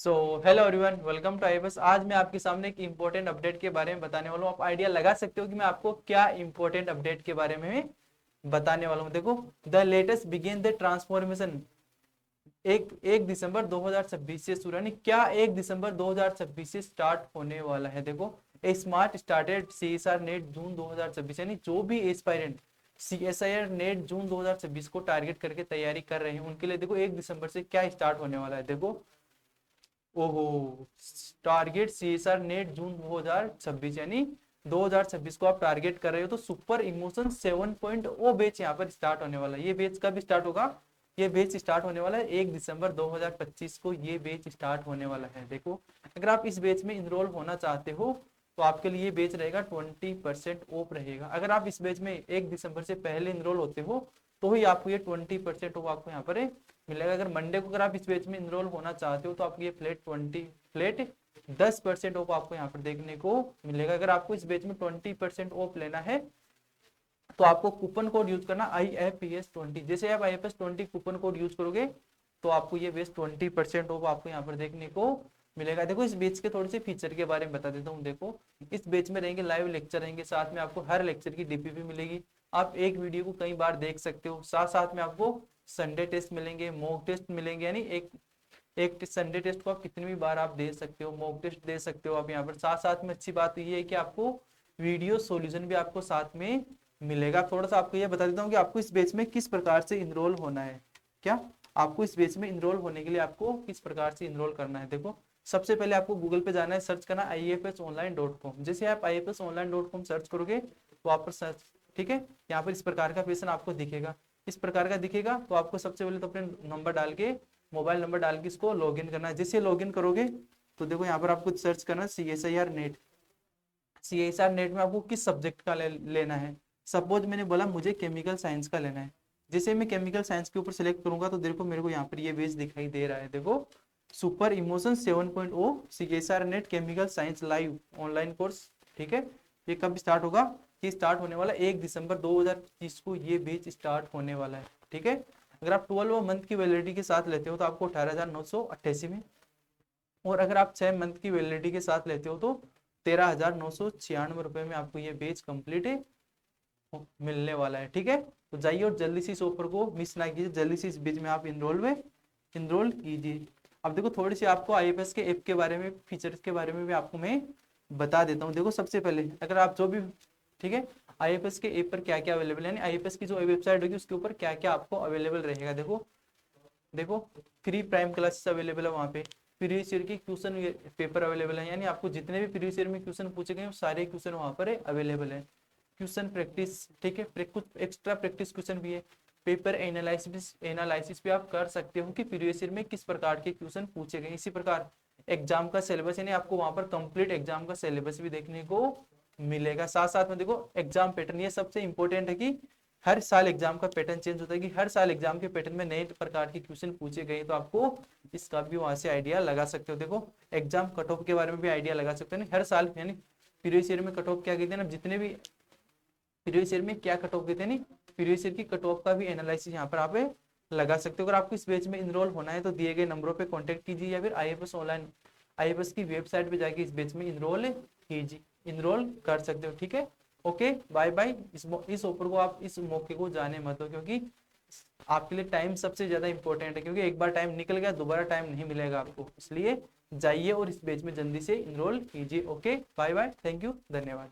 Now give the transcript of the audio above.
So hello everyone, welcome to IBS. आज मैं आपके सामने एक इम्पोर्टेंट अपडेट के बारे में बताने वाला हूँ। आप आइडिया लगा सकते हो कि मैं आपको क्या इम्पोर्टेंट अपडेट के बारे में बताने वाला हूँ। देखो, the latest begin the transformation. एक दिसंबर 2026 से शुरू, यानी क्या 1 दिसंबर 2026 से स्टार्ट होने वाला है। देखो, ए स्मार्ट स्टार्टेड सीएसआर नेट जून 2026, यानी जो भी एस्पायरेंट सीएसआईआर नेट जून 2026 को टारगेट करके तैयारी कर रहे हैं उनके लिए देखो 1 दिसंबर से क्या स्टार्ट होने वाला है। देखो, ओहो, टारगेट सीएसआर नेट जून 2026, यानी 2026 को आप टारगेट कर रहे हो तो सुपर इमोशन 7.0 बैच यहाँ पर स्टार्ट होने वाला है। ये बैच कब स्टार्ट होगा? ये बैच स्टार्ट होने वाला है 1 दिसंबर 2025 को। ये बैच स्टार्ट होने वाला है। देखो, अगर आप इस बैच में इनरोल होना चाहते हो तो आपके लिए बैच रहेगा 20% ऑफ रहेगा। अगर आप इस बैच में 1 दिसंबर से पहले इनरोल होते हो तो ही आपको ये 20% ऑफ आपको यहाँ पर मिलेगा। अगर मंडे को अगर आप इस बैच में इनरोल होना चाहते हो तो आपको ये फ्लैट 10% ऑफ आपको यहाँ पर देखने को मिलेगा। अगर आपको इस बैच में 20% ऑफ लेना है तो आपको कूपन कोड यूज करना IFPS20। जैसे आप IFPS20 कूपन कोड यूज करोगे तो आपको ये बेच 20% ऑफ आपको यहाँ पर देखने को मिलेगा। देखो, इस बेच के थोड़े से फीचर के बारे में बता देता हूँ। देखो, इस बेच में रहेंगे लाइव लेक्चर रहेंगे, साथ में आपको हर लेक्चर की DPP मिलेगी। आप एक वीडियो को कई बार देख सकते हो। साथ साथ में आपको संडे टेस्ट मिलेंगे, मॉक टेस्ट मिलेंगे, यानी एक एक संडे टेस्ट को आप कितनी भी बार आप दे सकते हो, मॉक टेस्ट दे सकते हो आप यहाँ पर। साथ साथ में अच्छी बात ये है कि आपको वीडियो सॉल्यूशन भी आपको साथ में मिलेगा। थोड़ा सा आपको ये बता देता हूँ कि आपको इस बैच में किस प्रकार से इनरोल होना है। क्या आपको इस बैच में इनरोल होने के लिए आपको किस प्रकार से इनरोल करना है? देखो, सबसे पहले आपको गूगल पे जाना है, सर्च करना IFSonline.com। जैसे आप IFSonline.com सर्च करोगे तो आप पर सर्च, ठीक है, यहाँ पर इस प्रकार का पेज आपको दिखेगा। इस प्रकार का दिखेगा तो आपको सबसे पहले तो अपने नंबर डाल के, मोबाइल नंबर डाल के इसको लॉगिन करना है। जैसे लॉगिन करोगे तो देखो यहाँ पर आपको सर्च करना है CSIR नेट। CSIR नेट में आपको किस सब्जेक्ट का लेना है। सपोज मैंने बोला मुझे केमिकल साइंस का लेना है। जैसे मैं केमिकल साइंस के ऊपर सेलेक्ट करूंगा तो देखो मेरे को यहाँ पर ये पेज दिखाई दे रहा है। देखो, super emotion 7.0 CSIR net chemical science live online course, ठीक है। ये कब स्टार्ट होगा? ये स्टार्ट होने वाला 1 दिसंबर 2025 को ये बैच स्टार्ट होने वाला है, ठीक है। अगर आप 12 मंथ की वैलिडिटी के साथ लेते हो तो आपको 18,988 में, और अगर आप 6 मंथ की वैलिडिटी के साथ लेते हो तो 13,996 रुपए में आपको ये बैच कंप्लीट मिलने वाला है, ठीक है। तो जाइए और जल्दी से इस ऑफर को मिस ना कीजिए, जल्दी से इस बैच में आप इनरोल कीजिए। अब देखो, थोड़ी सी आपको IFS के ऐप के बारे में, फीचर्स के बारे में भी आपको मैं बता देता हूँ। देखो, सबसे पहले अगर आप जो भी, ठीक है, IFS के ऐप पर क्या क्या अवेलेबल है, यानी IFS की जो वेबसाइट होगी उसके ऊपर क्या क्या आपको अवेलेबल रहेगा। देखो देखो फ्री प्राइम क्लासेस अवेलेबल है वहाँ पे। प्रीवियस ईयर की क्वेश्चन पेपर अवेलेबल है, यानी आपको जितने भी प्रीवियस ईयर में क्वेश्चन पूछे गए सारे क्वेश्चन वहाँ पर अवेलेबल है। क्वेश्चन प्रैक्टिस, ठीक है, कुछ एक्स्ट्रा प्रैक्टिस क्वेश्चन भी है। पेपर एनालिसिस भी आप कर सकते हो कि प्रीवियस ईयर में किस प्रकार के क्वेश्चन पूछे गए। इसी प्रकार एग्जाम का सिलेबस, यानी आपको वहाँ पर कंप्लीट एग्जाम का सिलेबस भी देखने को मिलेगा। साथ साथ में देखो एग्जाम पैटर्न, ये सबसे इंपॉर्टेंट है कि हर साल एग्जाम का पैटर्न चेंज होता है, कि हर साल एग्जाम के पैटर्न में नए प्रकार के क्वेश्चन पूछे गए, तो आपको इसका भी वहां से आइडिया लगा सकते हो। देखो, एग्जाम कट ऑफ के बारे में भी आइडिया लगा सकते हो, हर साल, यानी प्रीवियस ईयर में कट ऑफ क्या कहते हैं ना, जितने भी प्रीवियस ईयर में क्या कट ऑफ कहते हैं, नहीं, प्रीवियस ईयर की कट ऑफ का भी एनालिसिस यहाँ पर आप लगा सकते हो। अगर आपको इस बैच में इनरोल होना है तो दिए गए नंबरों पे कांटेक्ट कीजिए, या फिर IFS की वेबसाइट पे जाके इस बैच में इनरोल कर सकते हो, ठीक है। Okay, bye bye. इस ऑफर को, आप इस मौके को जाने मत हो, क्योंकि आपके लिए टाइम सबसे ज्यादा इंपॉर्टेंट है, क्योंकि एक बार टाइम निकल गया दोबारा टाइम नहीं मिलेगा आपको। इसलिए जाइए और इस बैच में जल्दी से इनरोल कीजिए। Okay, bye bye, thank you, धन्यवाद।